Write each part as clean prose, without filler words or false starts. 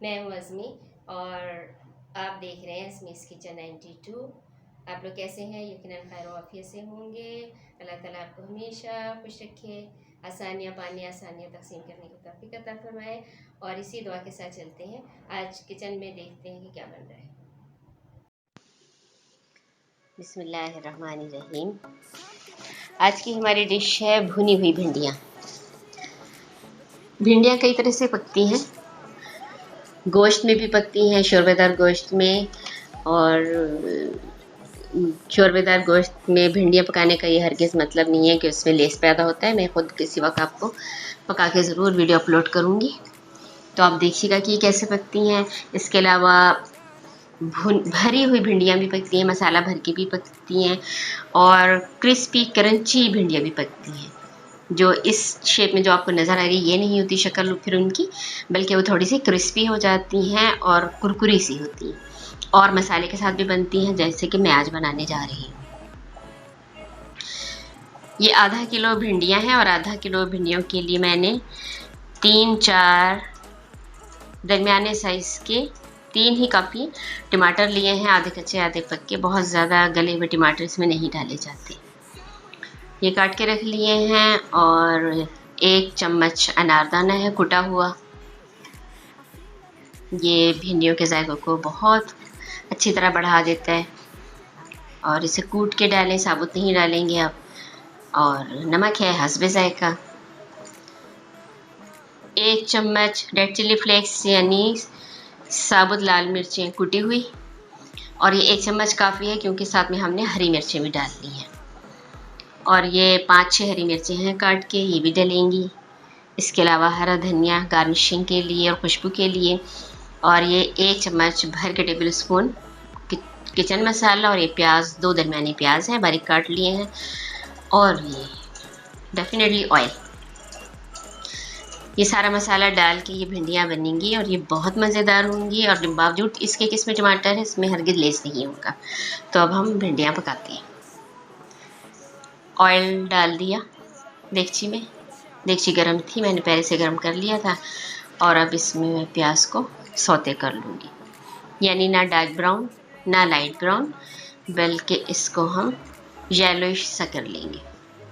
मैं हूँ अज़मी और आप देख रहे हैं अज़मीज़ किचन 92। आप लोग कैसे हैं? यकीनन खैर आफियत से होंगे। अल्लाह ताला आपको हमेशा खुश रखे, आसानियाँ पानी आसानियाँ तक़सीम करने की तौफ़ीक़ अता फ़रमाए। और इसी दुआ के साथ चलते हैं, आज किचन में देखते हैं कि क्या बन रहा है। बिस्मिल्लाहिर्रहमानिर्रहीम। आज की हमारी डिश है भुनी हुई भिंडियाँ। भिंडियाँ कई तरह से पकती हैं, गोश्त में भी पकती हैं, शोरबेदार गोश्त में, और शोरबेदार गोश्त में भिंडियाँ पकाने का ये हरगिज़ मतलब नहीं है कि उसमें लेस पैदा होता है। मैं ख़ुद किसी वक्त आपको पका के ज़रूर वीडियो अपलोड करूँगी, तो आप देखिएगा कि ये कैसे पकती हैं। इसके अलावा भरी हुई भिंडियाँ भी पकती हैं, मसाला भर के भी पकती हैं, और क्रिस्पी क्रंची भिंडियाँ भी पकती हैं। जो इस शेप में जो आपको नज़र आ रही है, ये नहीं होती शक्ल फिर उनकी, बल्कि वो थोड़ी सी क्रिस्पी हो जाती हैं और कुरकुरी सी होती हैं, और मसाले के साथ भी बनती हैं, जैसे कि मैं आज बनाने जा रही हूँ। ये आधा किलो भिंडियाँ हैं, और आधा किलो भिंडियों के लिए मैंने 3-4 दरमियाने साइज़ के 3 ही काफ़ी टमाटर लिए हैं, आधे कच्चे आधे पक्के। बहुत ज़्यादा गले हुए टमाटर इसमें नहीं डाले जाते। ये काट के रख लिए हैं, और 1 चम्मच अनारदाना है कुटा हुआ। ये भिंडियों के जायकों को बहुत अच्छी तरह बढ़ा देता है, और इसे कूट के डालें, साबुत नहीं डालेंगे आप। और नमक है हस्बे जायका। 1 चम्मच रेड चिली फ्लेक्स यानी साबुत लाल मिर्चें कुटी हुई, और ये 1 चम्मच काफ़ी है क्योंकि साथ में हमने हरी मिर्चें भी डाल दी हैं। और ये 5-6 हरी मिर्चें हैं काट के, ये भी डलेंगी। इसके अलावा हरा धनिया गार्निशिंग के लिए और खुशबू के लिए, और ये 1 चम्मच भर के टेबल स्पून किचन मसाला, और ये प्याज 2 दरमियानी प्याज हैं बारीक काट लिए हैं, और ये डेफिनेटली ऑयल। ये सारा मसाला डाल के ये भिंडियाँ बनेंगी, और ये बहुत मज़ेदार होंगी, और बावजूद इसके कि इसमें टमाटर है, इसमें हरगिज़ लेस नहीं होगा। तो अब हम भिंडियाँ पकाते हैं। ऑयल डाल दिया देगची में, देगची गर्म थी, मैंने पहले से गर्म कर लिया था। और अब इसमें मैं प्याज को सौते कर लूँगी, यानी ना डार्क ब्राउन ना लाइट ब्राउन, बल्कि इसको हम येलोइश सा कर लेंगे,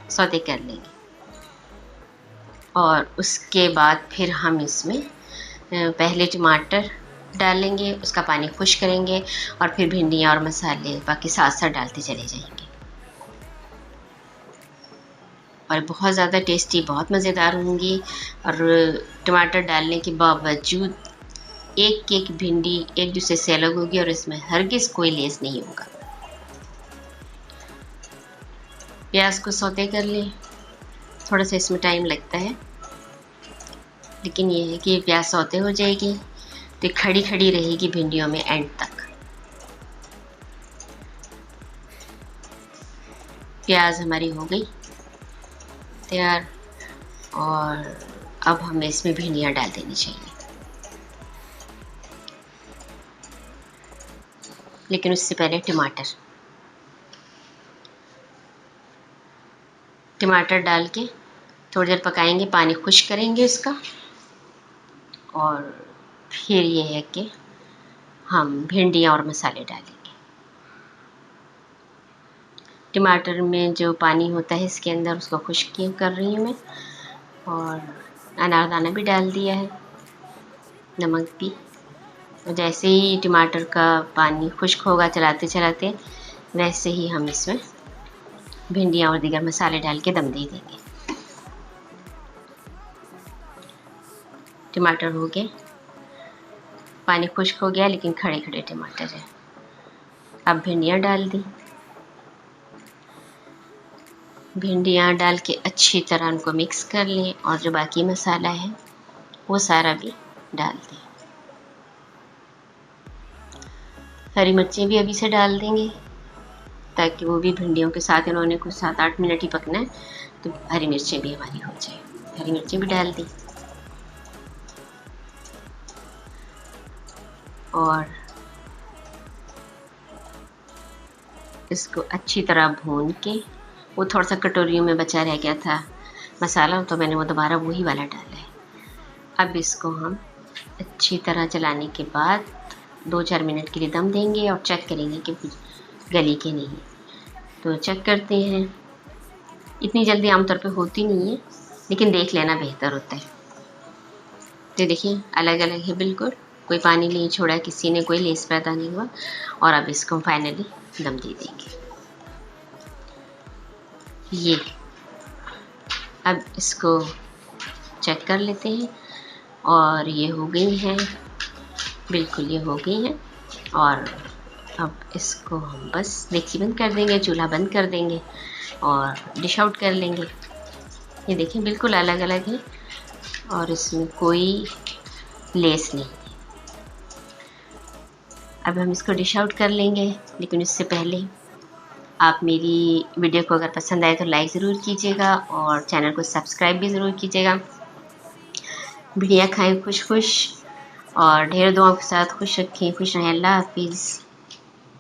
सौते कर लेंगे। और उसके बाद फिर हम इसमें पहले टमाटर डालेंगे, उसका पानी खुश करेंगे, और फिर भिंडियाँ और मसाले बाकी साथ साथ डालते चले जाएंगे। और बहुत ज़्यादा टेस्टी, बहुत मज़ेदार होंगी। और टमाटर डालने के बावजूद एक एक भिंडी एक दूसरे से अलग होगी, और इसमें हरगिज़ कोई लेस नहीं होगा। प्याज को सौते कर लें, थोड़ा सा इसमें टाइम लगता है, लेकिन ये है कि प्याज सौते हो जाएगी तो खड़ी खड़ी रहेगी भिंडियों में एंड तक। प्याज हमारी हो गई तैयार, और अब हमें इसमें भिंडियाँ डाल देनी चाहिए। लेकिन उससे पहले टमाटर डाल के थोड़ी देर पकाएंगे, पानी खुश करेंगे उसका, और फिर ये है कि हम भिंडियाँ और मसाले डालेंगे। टमाटर में जो पानी होता है इसके अंदर, उसको खुश्क कर रही हूँ मैं, और अनारदाना भी डाल दिया है, नमक भी। जैसे ही टमाटर का पानी खुश्क होगा चलाते चलाते, वैसे ही हम इसमें भिंडियाँ और दीगर मसाले डाल के दम दे देंगे। टमाटर हो गए, पानी खुश्क हो गया, लेकिन खड़े खड़े टमाटर है। अब भिंडियाँ डाल दी, भिंडियाँ डाल के अच्छी तरह उनको मिक्स कर लें, और जो बाकी मसाला है वो सारा भी डाल दें। हरी मिर्चें भी अभी से डाल देंगे, ताकि वो भी भिंडियों के साथ, इन्होंने कुछ 7-8 मिनट ही पकना है, तो हरी मिर्चें भी हमारी हो जाए। हरी मिर्चें भी डाल दी, और इसको अच्छी तरह भून के, वो थोड़ा सा कटोरियों में बचा रह गया था मसाला, तो मैंने वो दोबारा वही वाला डाला है। अब इसको हम अच्छी तरह चलाने के बाद 2-4 मिनट के लिए दम देंगे और चेक करेंगे कि गली के नहीं। तो चेक करते हैं। इतनी जल्दी आमतौर पे होती नहीं है, लेकिन देख लेना बेहतर होता है। तो देखिए अलग अलग है बिल्कुल, कोई पानी नहीं छोड़ा, किसी ने कोई लेस पैदा नहीं हुआ। और अब इसको फाइनली दम दे देंगे। ये अब इसको चेक कर लेते हैं और ये हो गई हैं, बिल्कुल ये हो गई हैं। और अब इसको हम बस डेक्ची बंद कर देंगे, चूल्हा बंद कर देंगे और डिश आउट कर लेंगे। ये देखिए बिल्कुल अलग अलग है और इसमें कोई लेस नहीं। अब हम इसको डिश आउट कर लेंगे, लेकिन उससे पहले आप मेरी वीडियो को अगर पसंद आए तो लाइक ज़रूर कीजिएगा और चैनल को सब्सक्राइब भी ज़रूर कीजिएगा। बढ़िया खाएं खुश खुश और ढेर दुआओं के साथ खुश रखें, खुश रहें। अल्लाह हाफिज़।